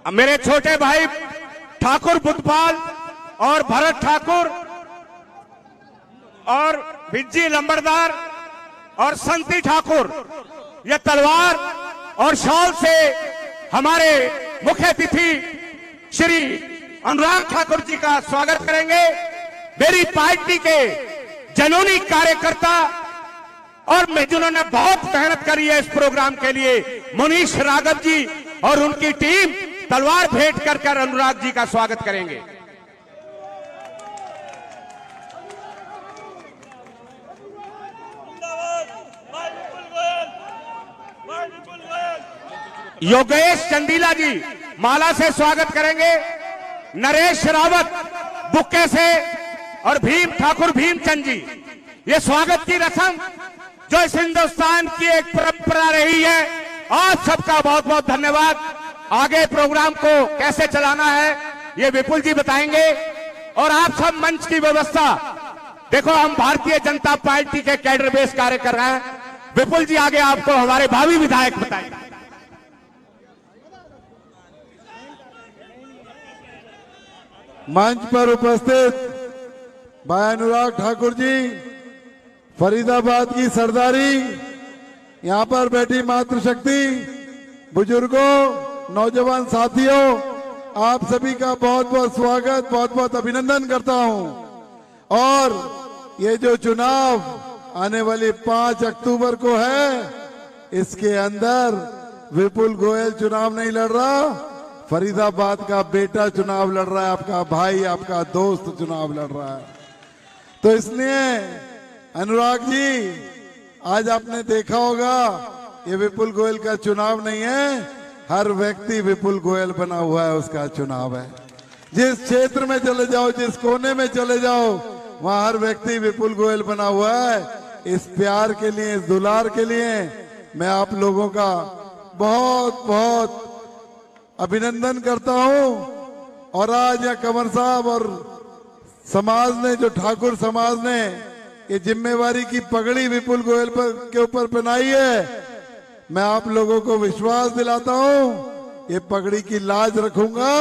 मेरे छोटे भाई ठाकुर बुद्धपाल और भरत ठाकुर और बिज्जी लंबरदार और संती ठाकुर ये तलवार और शॉल से हमारे मुख्य अतिथि श्री अनुराग ठाकुर जी का स्वागत करेंगे। मेरी पार्टी के जनूनी कार्यकर्ता और जिन्होंने बहुत मेहनत करी है इस प्रोग्राम के लिए, मुनीश राघव जी और उनकी टीम तलवार भेंट कर अनुराग जी का स्वागत करेंगे। योगेश चंदीला जी माला से स्वागत करेंगे। नरेश रावत बुक्के से और भीम ठाकुर भीमचंद जी, ये स्वागत की रस्म जो इस हिंदुस्तान की एक परंपरा रही है। आप सबका बहुत बहुत धन्यवाद। आगे प्रोग्राम को कैसे चलाना है ये विपुल जी बताएंगे और आप सब मंच की व्यवस्था देखो। हम भारतीय जनता पार्टी के कैडर बेस कार्य कर रहे हैं। विपुल जी आगे आपको हमारे भावी विधायक बताएंगे। मंच पर उपस्थित भाई अनुराग ठाकुर जी, फरीदाबाद की सरदारी, यहाँ पर बैठी मातृशक्ति, बुजुर्गों, नौजवान साथियों, आप सभी का बहुत बहुत स्वागत, बहुत बहुत अभिनंदन करता हूं। और ये जो चुनाव आने वाली 5 अक्टूबर को है, इसके अंदर विपुल गोयल चुनाव नहीं लड़ रहा, फरीदाबाद का बेटा चुनाव लड़ रहा है, आपका भाई, आपका दोस्त चुनाव लड़ रहा है। तो इसलिए अनुराग जी, आज आपने देखा होगा ये विपुल गोयल का चुनाव नहीं है, हर व्यक्ति विपुल गोयल बना हुआ है, उसका चुनाव है। जिस क्षेत्र में चले जाओ, जिस कोने में चले जाओ, वहां हर व्यक्ति विपुल गोयल बना हुआ है। इस प्यार के लिए, इस दुलार के लिए मैं आप लोगों का बहुत बहुत अभिनंदन करता हूं। और आज यह कंवर साहब और समाज ने, जो ठाकुर समाज ने ये जिम्मेवारी की पगड़ी विपुल गोयल के ऊपर पहनाई है, मैं आप लोगों को विश्वास दिलाता हूं ये पगड़ी की लाज रखूंगा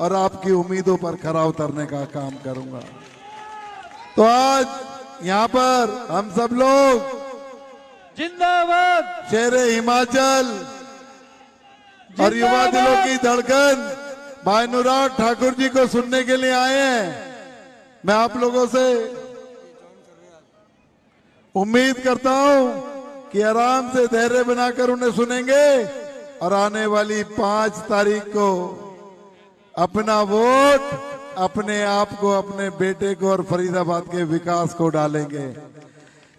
और आपकी उम्मीदों पर खरा उतरने का काम करूंगा। तो आज यहाँ पर हम सब लोग जिंदाबाद शेरे हिमाचल और युवा दिलों की धड़कन भाई अनुराग ठाकुर जी को सुनने के लिए आए हैं। मैं आप लोगों से उम्मीद करता हूं कि आराम से धैर्य बनाकर उन्हें सुनेंगे और आने वाली 5 तारीख को अपना वोट अपने आप को, अपने बेटे को और फरीदाबाद के विकास को डालेंगे।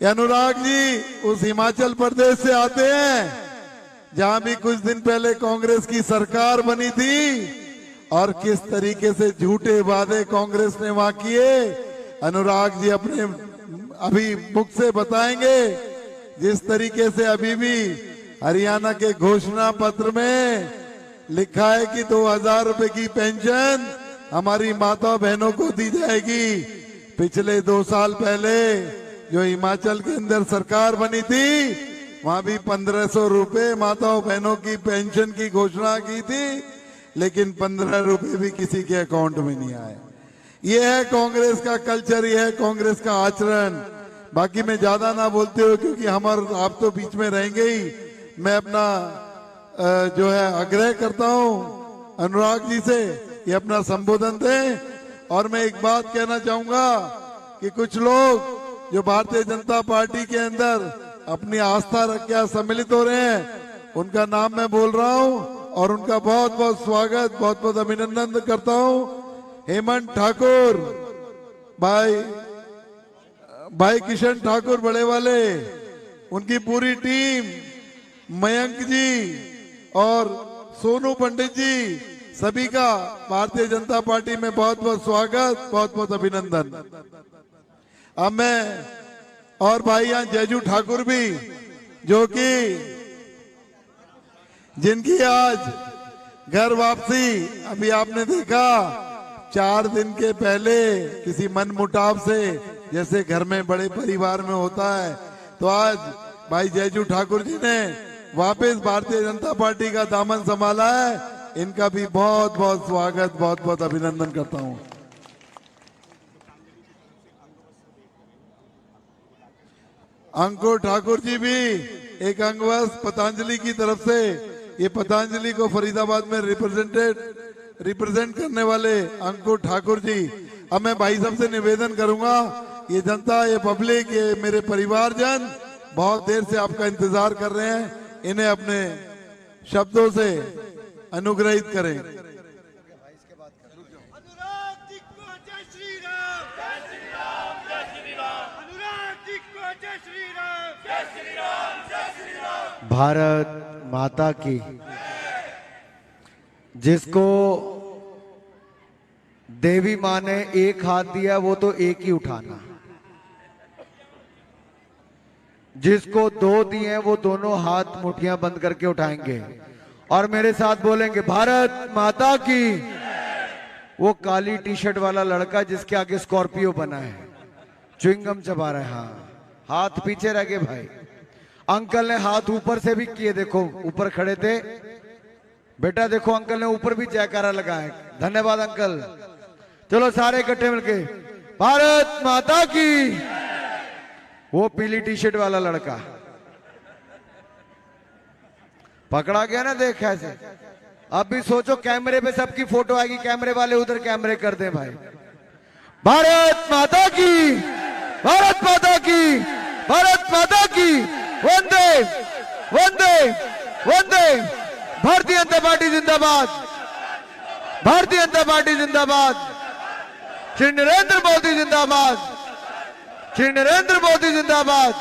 अनुराग जी उस हिमाचल प्रदेश से आते हैं जहां भी कुछ दिन पहले कांग्रेस की सरकार बनी थी और किस तरीके से झूठे वादे कांग्रेस ने वहां किए, अनुराग जी अपने अभी मुख से बताएंगे। जिस तरीके से अभी भी हरियाणा के घोषणा पत्र में लिखा है कि 2000 रुपए की पेंशन हमारी माता बहनों को दी जाएगी, पिछले 2 साल पहले जो हिमाचल के अंदर सरकार बनी थी वहां भी 1500 रुपए माताओं बहनों की पेंशन की घोषणा की थी, लेकिन 15 रुपए भी किसी के अकाउंट में नहीं आए। ये है कांग्रेस का कल्चर, ये है कांग्रेस का आचरण। बाकी मैं ज्यादा ना बोलते हो क्योंकि आप तो बीच में रहेंगे ही। मैं अपना जो है आग्रह करता हूं अनुराग जी से ये अपना संबोधन दें। और मैं एक बात कहना चाहूंगा कि कुछ लोग जो भारतीय जनता पार्टी के अंदर अपनी आस्था रख के सम्मिलित हो रहे हैं, उनका नाम मैं बोल रहा हूं और उनका बहुत बहुत स्वागत, बहुत बहुत अभिनंदन करता हूं। हेमंत ठाकुर, भाई किशन ठाकुर बड़े वाले, उनकी पूरी टीम, मयंक जी और सोनू पंडित जी, सभी का भारतीय जनता पार्टी में बहुत बहुत स्वागत, बहुत बहुत अभिनंदन। अब मैं और भाई यहाँ जयजू ठाकुर भी, जो कि जिनकी आज घर वापसी अभी आपने देखा 4 दिन के पहले किसी मन मुटाव से, जैसे घर में बड़े परिवार में होता है, तो आज भाई जयजू ठाकुर जी ने वापस भारतीय जनता पार्टी का दामन संभाला है। इनका भी बहुत बहुत स्वागत, बहुत बहुत अभिनंदन करता हूं। अंकुर ठाकुर जी भी एक अंगवश पतंजलि की तरफ से, ये पतंजलि को फरीदाबाद में रिप्रेजेंट करने वाले अंकुर ठाकुर जी। अब मैं भाई साहब से निवेदन करूंगा, ये जनता, ये पब्लिक, ये मेरे परिवारजन बहुत देर से आपका इंतजार कर रहे हैं, इन्हें अपने शब्दों से अनुग्रहित करें। अनुराग जी को जय श्री राम, जय श्री राम, जय श्री राम। अनुराग जी को जय श्री राम, जय श्री राम, जय श्री राम। भारत माता की। जिसको देवी माँ ने एक हाथ दिया वो तो एक ही उठाना, जिसको दो दिए हैं वो दोनों हाथ मुट्ठियां बंद करके उठाएंगे और मेरे साथ बोलेंगे भारत माता की। वो काली टी शर्ट वाला लड़का जिसके आगे स्कॉर्पियो बना है, च्युइंगम चबा रहा है, हाँ हाथ पीछे रह गए भाई। अंकल ने हाथ ऊपर से भी किए, देखो ऊपर खड़े थे बेटा, देखो अंकल ने ऊपर भी जयकारा लगाया, धन्यवाद अंकल। चलो सारे इकट्ठे मिलके भारत माता की। वो पीली टी शर्ट वाला लड़का पकड़ा गया ना, देख ऐसे। अब भी सोचो कैमरे पे सबकी फोटो आएगी, कैमरे वाले उधर कैमरे कर दें भाई। भारत माता की, भारत माता की, भारत माता की। वंदे वंदे वंदे। भारतीय जनता पार्टी जिंदाबाद, भारतीय जनता पार्टी जिंदाबाद। श्री नरेंद्र मोदी जिंदाबाद, श्री नरेंद्र मोदी जिंदाबाद।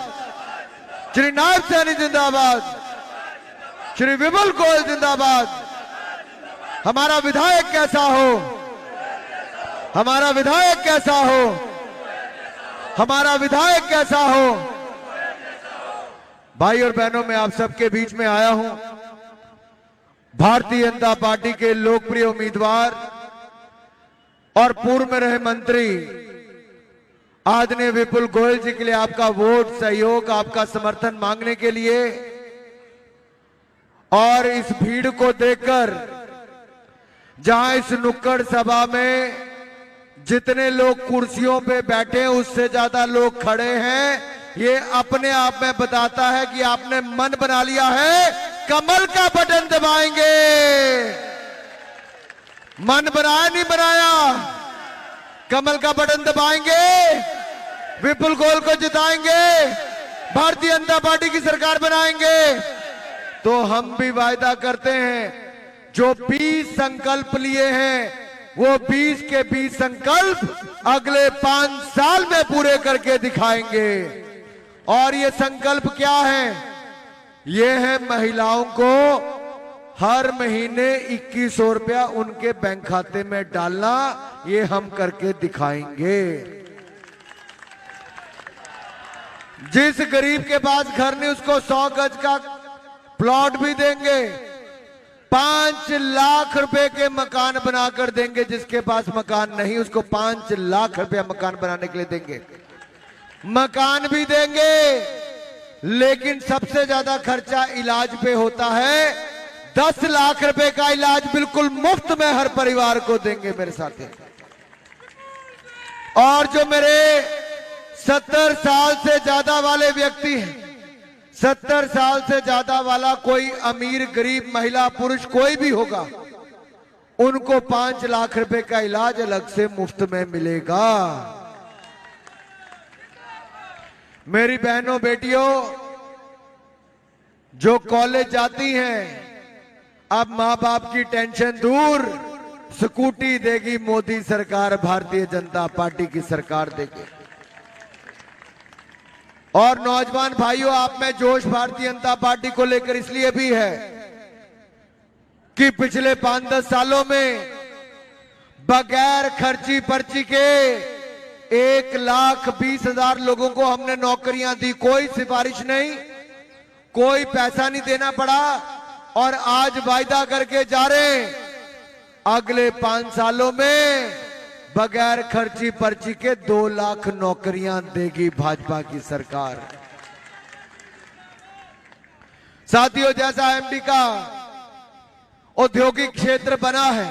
श्री नायब सैनी जिंदाबाद, श्री विपुल गोयल जिंदाबाद। हमारा विधायक कैसा हो, हमारा विधायक कैसा हो, हमारा विधायक कैसा हो। भाई और बहनों, मैं आप सबके बीच में आया हूं भारतीय जनता पार्टी के लोकप्रिय उम्मीदवार और पूर्व में रहे मंत्री आदरणीय विपुल गोयल जी के लिए आपका वोट, सहयोग, आपका समर्थन मांगने के लिए। और इस भीड़ को देखकर, जहां इस नुक्कड़ सभा में जितने लोग कुर्सियों पे बैठे हैं उससे ज्यादा लोग खड़े हैं, ये अपने आप में बताता है कि आपने मन बना लिया है कमल का बटन दबाएंगे। मन बनाया नहीं बनाया, कमल का बटन दबाएंगे, विपुल गोयल को जिताएंगे, भारतीय जनता पार्टी की सरकार बनाएंगे। तो हम भी वायदा करते हैं, जो 20 संकल्प लिए हैं वो 20 के 20 संकल्प अगले 5 साल में पूरे करके दिखाएंगे। और ये संकल्प क्या है? ये है महिलाओं को हर महीने 2100 रुपया उनके बैंक खाते में डालना, ये हम करके दिखाएंगे। जिस गरीब के पास घर नहीं उसको 100 गज का प्लॉट भी देंगे, 5 लाख रुपए के मकान बनाकर देंगे। जिसके पास मकान नहीं उसको 5 लाख रुपया मकान बनाने के लिए देंगे, मकान भी देंगे। लेकिन सबसे ज्यादा खर्चा इलाज पे होता है, 10 लाख रुपए का इलाज बिल्कुल मुफ्त में हर परिवार को देंगे मेरे साथी। और जो मेरे 70 साल से ज्यादा वाले व्यक्ति हैं, 70 साल से ज्यादा वाला कोई अमीर गरीब महिला पुरुष कोई भी होगा, उनको 5 लाख रुपए का इलाज अलग से मुफ्त में मिलेगा। मेरी बहनों बेटियों, जो कॉलेज जाती हैं, अब मां बाप की टेंशन दूर, स्कूटी देगी मोदी सरकार, भारतीय जनता पार्टी की सरकार देगी। और नौजवान भाइयों, आप में जोश भारतीय जनता पार्टी को लेकर इसलिए भी है कि पिछले 5-10 सालों में बगैर खर्ची पर्ची के 1,20,000 लोगों को हमने नौकरियां दी। कोई सिफारिश नहीं, कोई पैसा नहीं देना पड़ा। और आज वायदा करके जा रहे हैं, अगले 5 सालों में बगैर खर्ची पर्ची के 2 लाख नौकरियां देगी भाजपा की सरकार। साथियों, जैसा एमडी का औद्योगिक क्षेत्र बना है,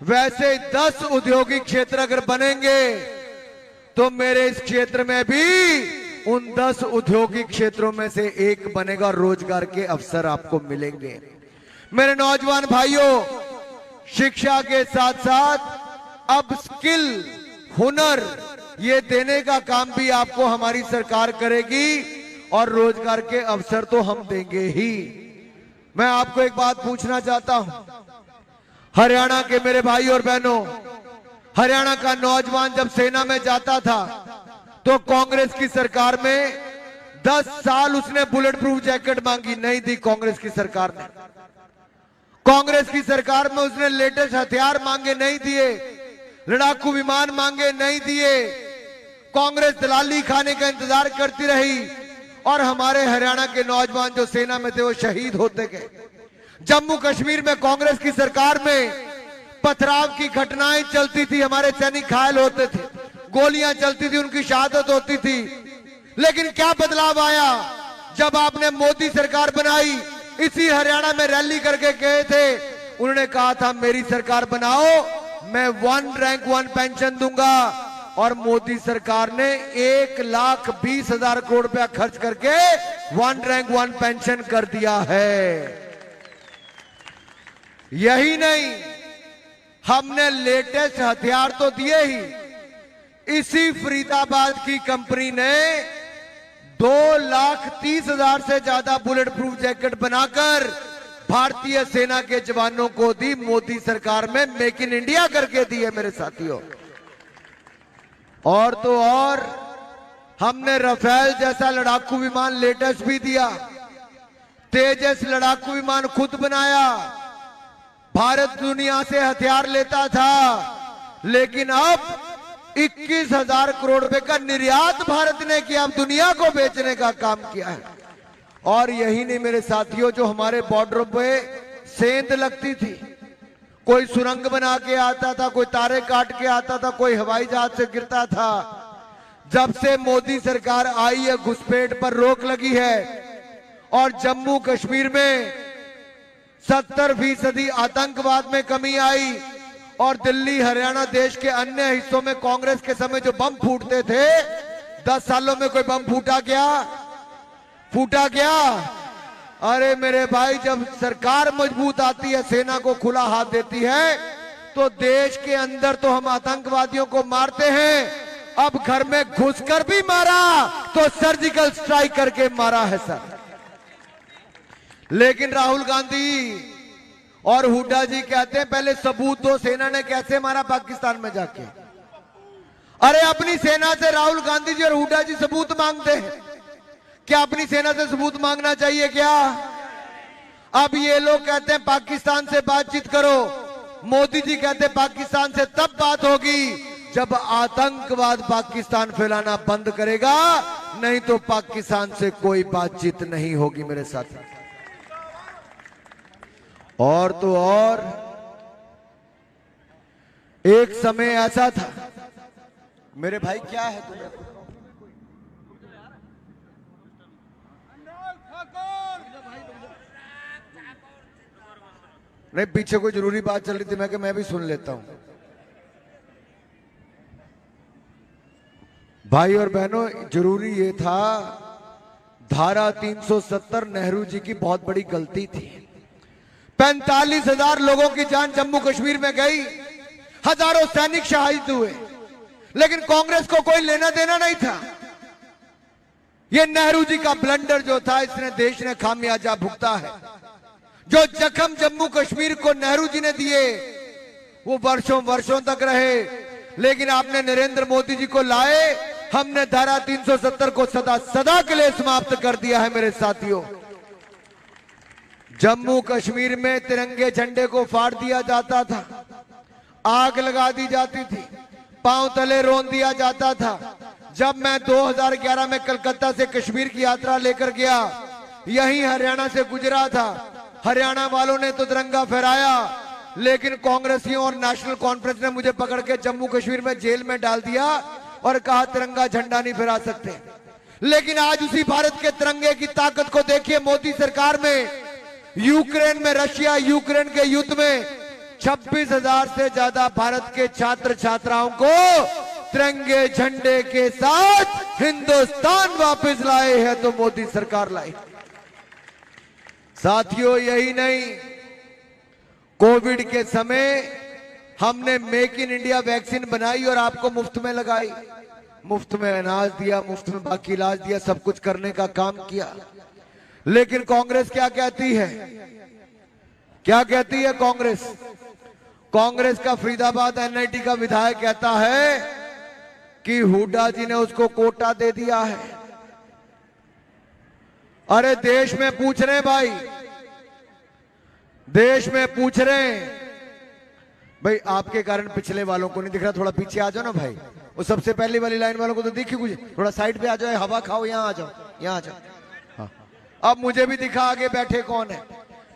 वैसे 10 औद्योगिक क्षेत्र अगर बनेंगे तो मेरे इस क्षेत्र में भी उन 10 औद्योगिक क्षेत्रों में से एक बनेगा। रोजगार के अवसर आपको मिलेंगे। मेरे नौजवान भाइयों, शिक्षा के साथ साथ अब स्किल, हुनर ये देने का काम भी आपको हमारी सरकार करेगी और रोजगार के अवसर तो हम देंगे ही। मैं आपको एक बात पूछना चाहता हूं, हरियाणा के मेरे भाई और बहनों, हरियाणा का नौजवान जब सेना में जाता था तो कांग्रेस की सरकार में 10 साल उसने बुलेट प्रूफ जैकेट मांगी, नहीं दी कांग्रेस की सरकार ने। कांग्रेस की सरकार में उसने लेटेस्ट हथियार मांगे, नहीं दिए। लड़ाकू विमान मांगे, नहीं दिए। कांग्रेस दलाली खाने का इंतजार करती रही और हमारे हरियाणा के नौजवान जो सेना में थे वो शहीद होते गए। जम्मू कश्मीर में कांग्रेस की सरकार में पथराव की घटनाएं चलती थी, हमारे सैनिक घायल होते थे, गोलियां चलती थी, उनकी शहादत होती थी। लेकिन क्या बदलाव आया जब आपने मोदी सरकार बनाई? इसी हरियाणा में रैली करके गए थे, उन्होंने कहा था मेरी सरकार बनाओ, मैं 1 रैंक 1 पेंशन दूंगा। और मोदी सरकार ने 1,20,000 करोड़ रुपया खर्च करके 1 रैंक 1 पेंशन कर दिया है। यही नहीं, हमने लेटेस्ट हथियार तो दिए ही, इसी फरीदाबाद की कंपनी ने 2,30,000 से ज्यादा बुलेट प्रूफ जैकेट बनाकर भारतीय सेना के जवानों को दी। मोदी सरकार में मेक इन इंडिया करके दी है मेरे साथियों। और तो और हमने राफेल जैसा लड़ाकू विमान लेटेस्ट भी दिया, तेजस लड़ाकू विमान खुद बनाया। भारत दुनिया से हथियार लेता था, लेकिन अब 21,000 करोड़ रुपए का निर्यात भारत ने किया, अब दुनिया को बेचने का काम किया है। और यही नहीं मेरे साथियों, जो हमारे बॉर्डरों पे सेंध लगती थी, कोई सुरंग बना के आता था, कोई तारे काट के आता था, कोई हवाई जहाज से गिरता था। जब से मोदी सरकार आई है, घुसपैठ पर रोक लगी है और जम्मू कश्मीर में 70% आतंकवाद में कमी आई। और दिल्ली, हरियाणा, देश के अन्य हिस्सों में कांग्रेस के समय जो बम फूटते थे, 10 सालों में कोई बम फूटा क्या? फूटा क्या? अरे मेरे भाई, जब सरकार मजबूत आती है, सेना को खुला हाथ देती है, तो देश के अंदर तो हम आतंकवादियों को मारते हैं, अब घर में घुसकर भी मारा तो सर्जिकल स्ट्राइक करके मारा है सर। लेकिन राहुल गांधी और हुड्डा जी कहते हैं पहले सबूत दो, सेना ने कैसे मारा पाकिस्तान में जाके। अरे अपनी सेना से राहुल गांधी जी और हुड्डा जी सबूत मांगते हैं, क्या अपनी सेना से सबूत मांगना चाहिए क्या? अब ये लोग कहते हैं पाकिस्तान से बातचीत करो, मोदी जी कहते हैं पाकिस्तान से तब बात होगी जब आतंकवाद पाकिस्तान फैलाना बंद करेगा, नहीं तो पाकिस्तान से कोई बातचीत नहीं होगी मेरे साथ। और तो और एक समय ऐसा था, मेरे भाई क्या है तुम्हें? नहीं, पीछे कोई जरूरी बात चल रही थी, मैं भी सुन लेता हूं। भाई और बहनों, जरूरी ये था, धारा 370 नेहरू जी की बहुत बड़ी गलती थी। 45,000 लोगों की जान जम्मू कश्मीर में गई, हजारों सैनिक शहीद हुए, लेकिन कांग्रेस को कोई लेना देना नहीं था। ये नेहरू जी का ब्लंडर जो था, इसने देश ने खामियाजा भुगता है। जो जख्म जम्मू कश्मीर को नेहरू जी ने दिए, वो वर्षों वर्षों तक रहे, लेकिन आपने नरेंद्र मोदी जी को लाए, हमने धारा 370 को सदा सदा के लिए समाप्त कर दिया है मेरे साथियों। जम्मू कश्मीर में तिरंगे झंडे को फाड़ दिया जाता था, आग लगा दी जाती थी, पांव तले रोन दिया जाता था। जब मैं 2011 में कलकत्ता से कश्मीर की यात्रा लेकर गया, यहीं हरियाणा से गुजरा था, हरियाणा वालों ने तो तिरंगा फहराया, लेकिन कांग्रेसियों और नेशनल कॉन्फ्रेंस ने मुझे पकड़ के जम्मू कश्मीर में जेल में डाल दिया और कहा तिरंगा झंडा नहीं फहरा सकते। लेकिन आज उसी भारत के तिरंगे की ताकत को देखिए मोदी सरकार में। यूक्रेन में, रशिया यूक्रेन के युद्ध में 26,000 से ज्यादा भारत के छात्र छात्राओं को तिरंगे झंडे के साथ हिंदुस्तान वापस लाए हैं तो मोदी सरकार लाई। साथियों, यही नहीं, कोविड के समय हमने मेक इन इंडिया वैक्सीन बनाई और आपको मुफ्त में लगाई, मुफ्त में अनाज दिया, मुफ्त में बाकी इलाज दिया, सब कुछ करने का काम किया। लेकिन कांग्रेस क्या कहती है? क्या कहती है कांग्रेस? कांग्रेस का फरीदाबाद एनआईटी का विधायक कहता है कि हुड्डा जी ने उसको कोटा दे दिया है। अरे देश में पूछ रहे भाई, देश में पूछ रहे भाई, आपके कारण पिछले वालों को नहीं दिख रहा, थोड़ा पीछे आ जाओ ना भाई। वो सबसे पहली वाली लाइन वालों को तो दिखी कुछ, थोड़ा साइड पे आ जाओ, हवा खाओ, यहां आ जाओ, यहां आ जाओ। हाँ। अब मुझे भी दिखा आगे बैठे कौन है।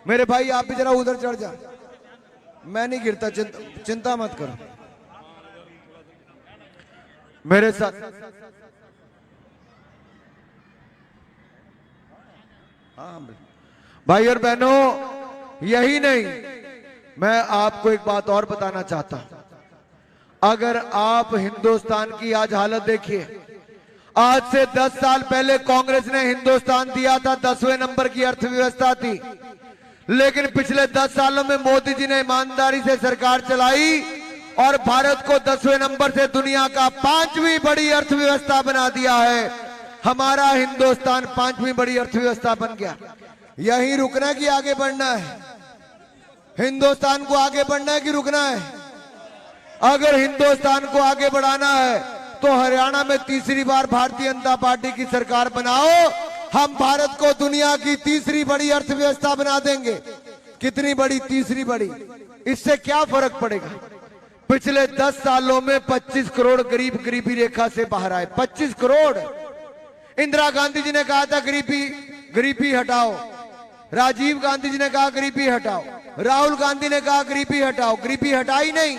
मेरे भाई आप भी जरा उधर चढ़ जा, मैं नहीं गिरता, चिंता मत करो मेरे साथ। हाँ भाई और बहनों, यही नहीं, मैं आपको एक बात और बताना चाहता हूं। अगर आप हिंदुस्तान की आज हालत देखिए, आज से 10 साल पहले कांग्रेस ने हिंदुस्तान दिया था, 10वें नंबर की अर्थव्यवस्था थी। लेकिन पिछले 10 सालों में मोदी जी ने ईमानदारी से सरकार चलाई और भारत को 10वें नंबर से दुनिया का 5वीं बड़ी अर्थव्यवस्था बना दिया है। हमारा हिंदुस्तान 5वीं बड़ी अर्थव्यवस्था बन गया। यहीं रुकना कि आगे बढ़ना है? हिंदुस्तान को आगे बढ़ना है कि रुकना है? अगर हिंदुस्तान को आगे बढ़ाना है तो हरियाणा में तीसरी बार भारतीय जनता पार्टी की सरकार बनाओ। हम भारत को दुनिया की तीसरी बड़ी अर्थव्यवस्था बना देंगे। कितनी बड़ी? तीसरी बड़ी। इससे क्या फर्क पड़ेगा? पिछले 10 सालों में 25 करोड़ गरीब गरीबी रेखा से बाहर आए। 25 करोड़। इंदिरा गांधी जी ने कहा था गरीबी हटाओ, राजीव गांधी जी ने कहा गरीबी हटाओ, राहुल गांधी ने कहा गरीबी हटाओ। गरीबी हटाई नहीं,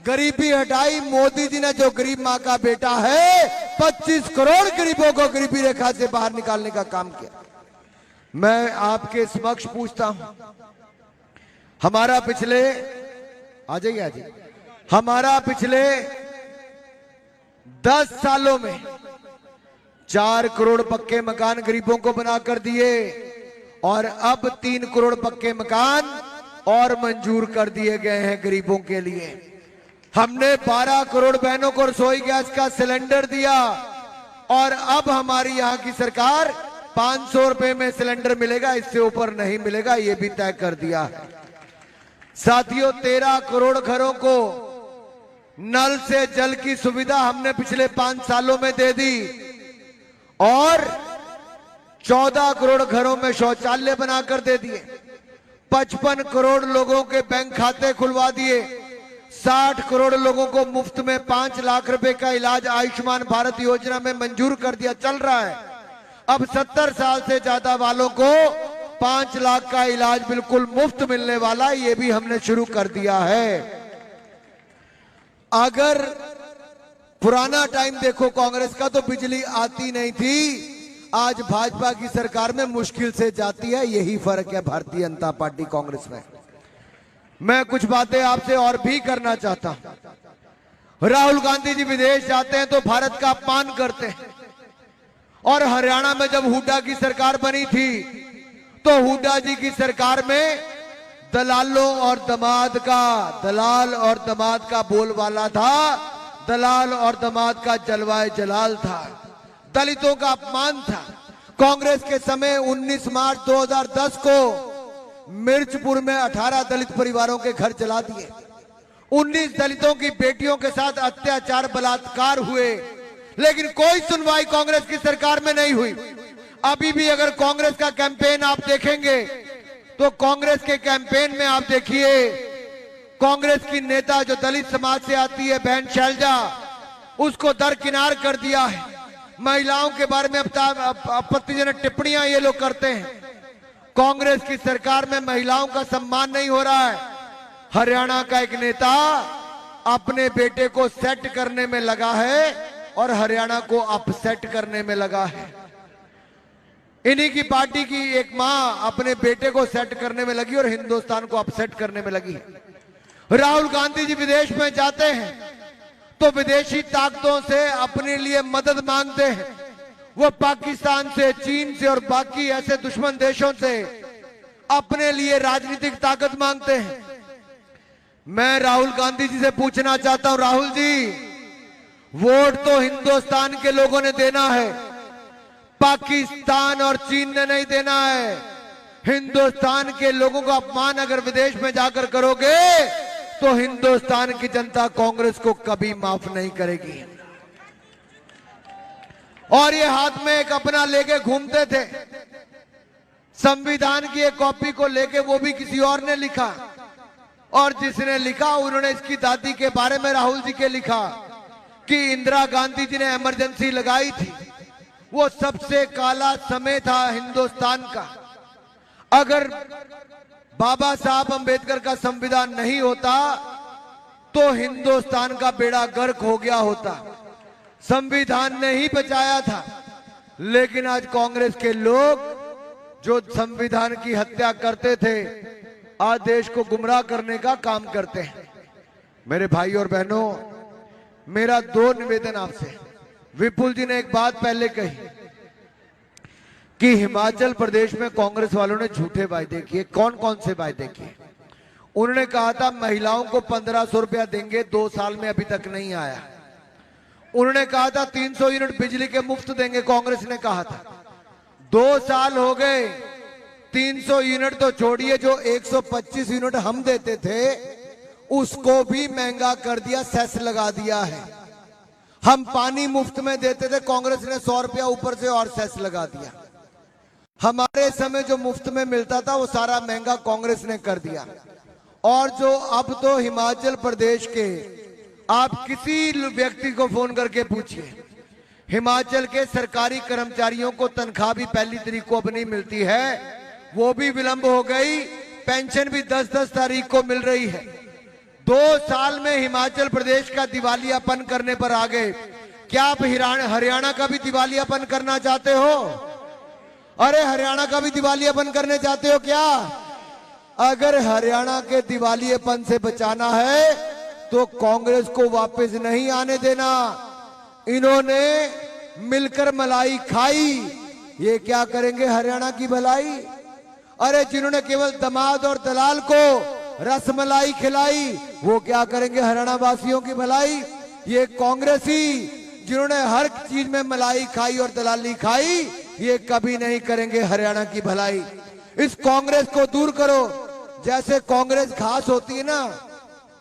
गरीबी हटाई मोदी जी ने, जो गरीब मां का बेटा है। 25 करोड़ गरीबों को गरीबी रेखा से बाहर निकालने का काम किया। मैं आपके समक्ष पूछता हूं, हमारा पिछले, आ जाइए, हमारा पिछले 10 सालों में 4 करोड़ पक्के मकान गरीबों को बनाकर दिए और अब 3 करोड़ पक्के मकान और मंजूर कर दिए गए हैं गरीबों के लिए। हमने 12 करोड़ बहनों को रसोई गैस का सिलेंडर दिया और अब हमारी यहां की सरकार 500 रुपए में सिलेंडर मिलेगा, इससे ऊपर नहीं मिलेगा, यह भी तय कर दिया है। साथियों, 13 करोड़ घरों को नल से जल की सुविधा हमने पिछले 5 सालों में दे दी और 14 करोड़ घरों में शौचालय बनाकर दे दिए। 55 करोड़ लोगों के बैंक खाते खुलवा दिए। 60 करोड़ लोगों को मुफ्त में 5 लाख रुपए का इलाज आयुष्मान भारत योजना में मंजूर कर दिया, चल रहा है। अब 70 साल से ज्यादा वालों को 5 लाख का इलाज बिल्कुल मुफ्त मिलने वाला, ये भी हमने शुरू कर दिया है। अगर पुराना टाइम देखो कांग्रेस का, तो बिजली आती नहीं थी, आज भाजपा की सरकार में मुश्किल से जाती है। यही फर्क है भारतीय जनता पार्टी कांग्रेस में। मैं कुछ बातें आपसे और भी करना चाहता हूं। राहुल गांधी जी विदेश जाते हैं तो भारत का अपमान करते हैं और हरियाणा में जब हुड्डा की सरकार बनी थी तो हुड्डा जी की सरकार में दलालों और दमाद का बोलबाला था, दलाल और दमाद का जलवाए जलाल था, दलितों का अपमान था। कांग्रेस के समय 19 मार्च 2010 को मिर्चपुर में 18 दलित परिवारों के घर जला दिए। 19 दलितों की बेटियों के साथ अत्याचार बलात्कार हुए, लेकिन कोई सुनवाई कांग्रेस की सरकार में नहीं हुई। अभी भी अगर कांग्रेस का कैंपेन आप देखेंगे तो कांग्रेस के कैंपेन में आप देखिए, कांग्रेस की नेता जो दलित समाज से आती है बहन शैलजा, उसको दरकिनार कर दिया है। महिलाओं के बारे में आपत्तिजनक टिप्पणियां ये लोग करते हैं। कांग्रेस की सरकार में महिलाओं का सम्मान नहीं हो रहा है। हरियाणा का एक नेता अपने बेटे को सेट करने में लगा है और हरियाणा को अपसेट करने में लगा है। इन्हीं की पार्टी की एक मां अपने बेटे को सेट करने में लगी और हिंदुस्तान को अपसेट करने में लगी है। राहुल गांधी जी विदेश में जाते हैं तो विदेशी ताकतों से अपने लिए मदद मांगते हैं। वो पाकिस्तान से, चीन से और बाकी ऐसे दुश्मन देशों से अपने लिए राजनीतिक ताकत मांगते हैं। मैं राहुल गांधी जी से पूछना चाहता हूं, राहुल जी, वोट तो हिंदुस्तान के लोगों ने देना है, पाकिस्तान और चीन ने नहीं देना है। हिंदुस्तान के लोगों का अपमान अगर विदेश में जाकर करोगे तो हिंदुस्तान की जनता कांग्रेस को कभी माफ नहीं करेगी। और ये हाथ में एक अपना लेके घूमते थे, संविधान की एक कॉपी को लेके, वो भी किसी और ने लिखा, और जिसने लिखा उन्होंने इसकी दादी के बारे में राहुल जी के लिखा कि इंदिरा गांधी जी ने इमरजेंसी लगाई थी, वो सबसे काला समय था हिंदुस्तान का। अगर बाबा साहब अंबेडकर का संविधान नहीं होता तो हिंदुस्तान का बेड़ा गर्क हो गया होता। संविधान ने ही बचाया था, लेकिन आज कांग्रेस के लोग जो संविधान की हत्या करते थे आज देश को गुमराह करने का काम करते हैं। मेरे भाई और बहनों, मेरा दो निवेदन आपसे। विपुल जी ने एक बात पहले कही कि हिमाचल प्रदेश में कांग्रेस वालों ने झूठे वायदे किए। कौन कौन से वायदे किए? उन्होंने कहा था महिलाओं को 1500 रुपया देंगे, 2 साल में अभी तक नहीं आया। उन्होंने कहा था 300 यूनिट बिजली के मुफ्त देंगे, कांग्रेस ने कहा था। 2 साल हो गए, 300 यूनिट तो छोड़िए, जो 125 यूनिट हम देते थे उसको भी महंगा कर दिया, सेस लगा दिया है। हम पानी मुफ्त में देते थे, कांग्रेस ने 100 रुपया ऊपर से और सेस लगा दिया। हमारे समय जो मुफ्त में मिलता था वो सारा महंगा कांग्रेस ने कर दिया। और जो अब तो हिमाचल प्रदेश के, आप किसी व्यक्ति को फोन करके पूछिए, हिमाचल के सरकारी कर्मचारियों को तनख्वाह भी 1 तारीख को अब नहीं मिलती है, वो भी विलंब हो गई। पेंशन भी 10-10 तारीख को मिल रही है। 2 साल में हिमाचल प्रदेश का दिवालियापन करने पर आ गए। क्या आप हरियाणा का भी दिवालियापन करना चाहते हो? अरे हरियाणा का भी दिवालियापन करने चाहते हो क्या? अगर हरियाणा के दिवालियेपन से बचाना है तो कांग्रेस को वापस नहीं आने देना। इन्होंने मिलकर मलाई खाई, ये क्या करेंगे हरियाणा की भलाई? अरे जिन्होंने केवल दामाद और दलाल को रसमलाई खिलाई, वो क्या करेंगे हरियाणा वासियों की भलाई? ये कांग्रेसी जिन्होंने हर चीज में मलाई खाई और दलाली खाई, ये कभी नहीं करेंगे हरियाणा की भलाई। इस कांग्रेस को दूर करो। जैसे कांग्रेस घास होती है ना,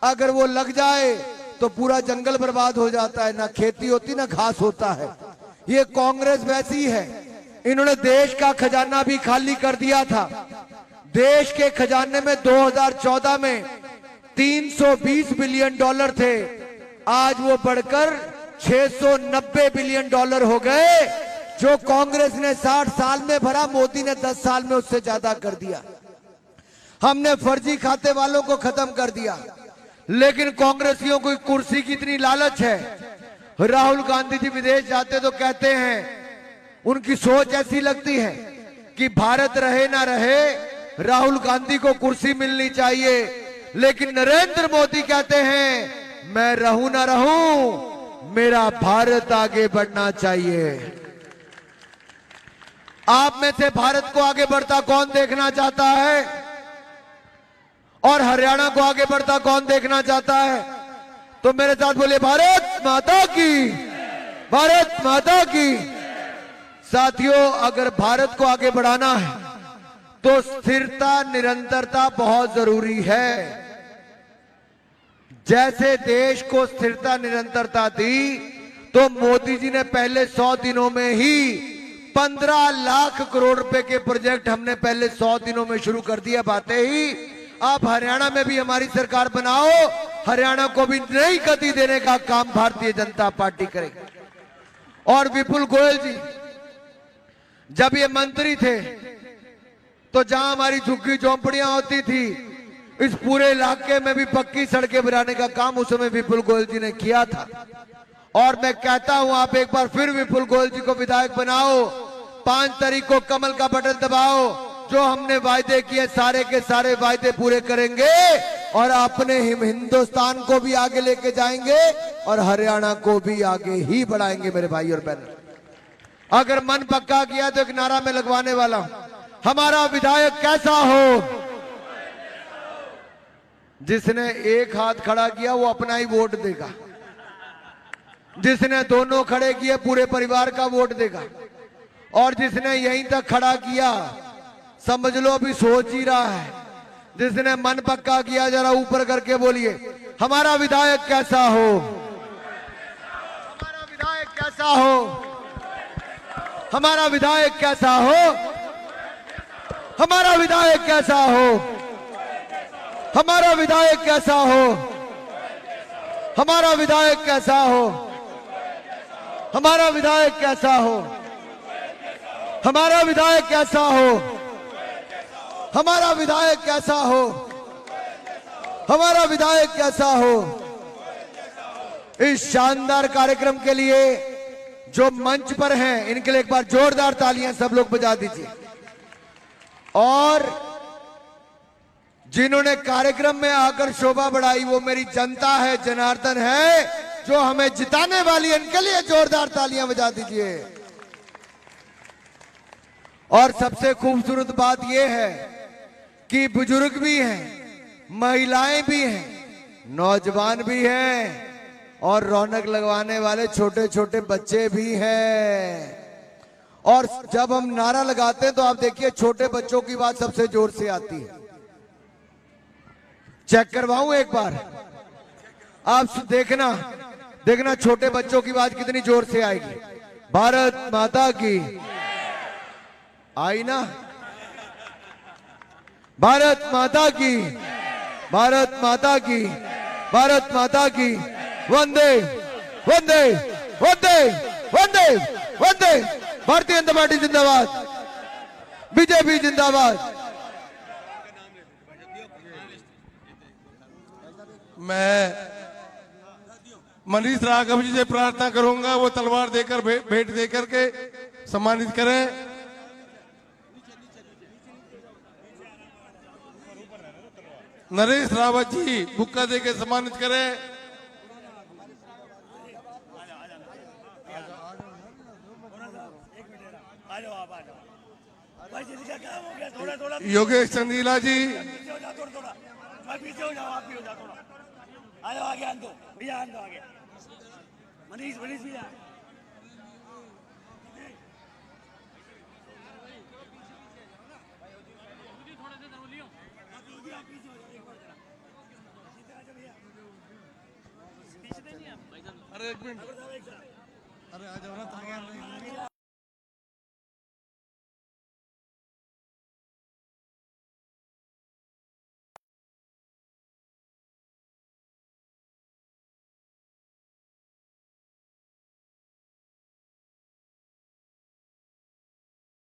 अगर वो लग जाए तो पूरा जंगल बर्बाद हो जाता है, ना खेती होती ना घास होता है। ये कांग्रेस वैसी है। इन्होंने देश का खजाना भी खाली कर दिया था। देश के खजाने में 2014 में $320 बिलियन थे, आज वो बढ़कर $690 बिलियन हो गए। जो कांग्रेस ने 60 साल में भरा, मोदी ने 10 साल में उससे ज्यादा कर दिया। हमने फर्जी खाते वालों को खत्म कर दिया। लेकिन कांग्रेसियों को कुर्सी की इतनी लालच है। राहुल गांधी जी विदेश जाते तो कहते हैं, उनकी सोच ऐसी लगती है कि भारत रहे ना रहे, राहुल गांधी को कुर्सी मिलनी चाहिए। लेकिन नरेंद्र मोदी कहते हैं, मैं रहूं ना रहूं, मेरा भारत आगे बढ़ना चाहिए। आप में से भारत को आगे बढ़ता कौन देखना चाहता है? और हरियाणा को आगे बढ़ता कौन देखना चाहता है? तो मेरे साथ बोलिए, भारत माता की, भारत माता की। साथियों, अगर भारत को आगे बढ़ाना है तो स्थिरता, निरंतरता बहुत जरूरी है। जैसे देश को स्थिरता निरंतरता दी, तो मोदी जी ने पहले 100 दिनों में ही 15 लाख करोड़ रुपए के प्रोजेक्ट हमने पहले 100 दिनों में शुरू कर दिया। बातें ही आप हरियाणा में भी हमारी सरकार बनाओ, हरियाणा को भी नई गति देने का काम भारतीय जनता पार्टी करेगी। और विपुल गोयल जी जब ये मंत्री थे तो जहां हमारी झुग्गी झोंपड़ियां होती थी, इस पूरे इलाके में भी पक्की सड़कें बनाने का काम उस समय विपुल गोयल जी ने किया था। और मैं कहता हूं, आप एक बार फिर विपुल गोयल जी को विधायक बनाओ, 5 तारीख को कमल का बटन दबाओ। जो हमने वायदे किए सारे के सारे वायदे पूरे करेंगे और अपने हिंदुस्तान को भी आगे लेके जाएंगे और हरियाणा को भी आगे ही बढ़ाएंगे मेरे भाई और बहन। अगर मन पक्का किया तो एक नारा में लगवाने वाला हूं, हमारा विधायक कैसा हो। जिसने एक हाथ खड़ा किया वो अपना ही वोट देगा, जिसने दोनों खड़े किए पूरे परिवार का वोट देगा, और जिसने यहीं तक खड़ा किया समझ लो अभी सोच ही रहा है। जिसने मन पक्का किया जरा ऊपर करके बोलिए, हमारा विधायक कैसा हो, हमारा विधायक कैसा हो, हमारा विधायक कैसा हो, हमारा विधायक कैसा हो, हमारा विधायक कैसा हो, हमारा विधायक कैसा हो, हमारा विधायक कैसा हो, हमारा विधायक कैसा हो, हमारा विधायक कैसा हो, हमारा विधायक कैसा हो। इस शानदार कार्यक्रम के लिए जो मंच पर हैं इनके लिए एक बार जोरदार तालियां सब लोग बजा दीजिए। और जिन्होंने कार्यक्रम में आकर शोभा बढ़ाई वो मेरी जनता है, जनार्दन है, जो हमें जिताने वाली है, इनके लिए जोरदार तालियां बजा दीजिए। और सबसे खूबसूरत बात यह है कि बुजुर्ग भी हैं, महिलाएं भी हैं, नौजवान भी हैं और रौनक लगवाने वाले छोटे छोटे बच्चे भी हैं। और जब हम नारा लगाते हैं तो आप देखिए छोटे बच्चों की बात सबसे जोर से आती है। चेक करवाऊं एक बार, आप देखना देखना छोटे बच्चों की बात कितनी जोर से आएगी। भारत माता की आई ना, भारत माता की, भारत माता की, भारत माता की, वंदे वंदे वंदे वंदे वंदे। भारतीय जनता पार्टी जिंदाबाद, बीजेपी जिंदाबाद। मैं मनीष राघव जी से प्रार्थना करूंगा वो तलवार देकर भेंट देकर के सम्मानित करें। नरेश रावत जी बुक्का देकर सम्मानित करें। योगेश चंदीला जी, मनीष भी अरे एक मिनट, अरे आ जाओ ना।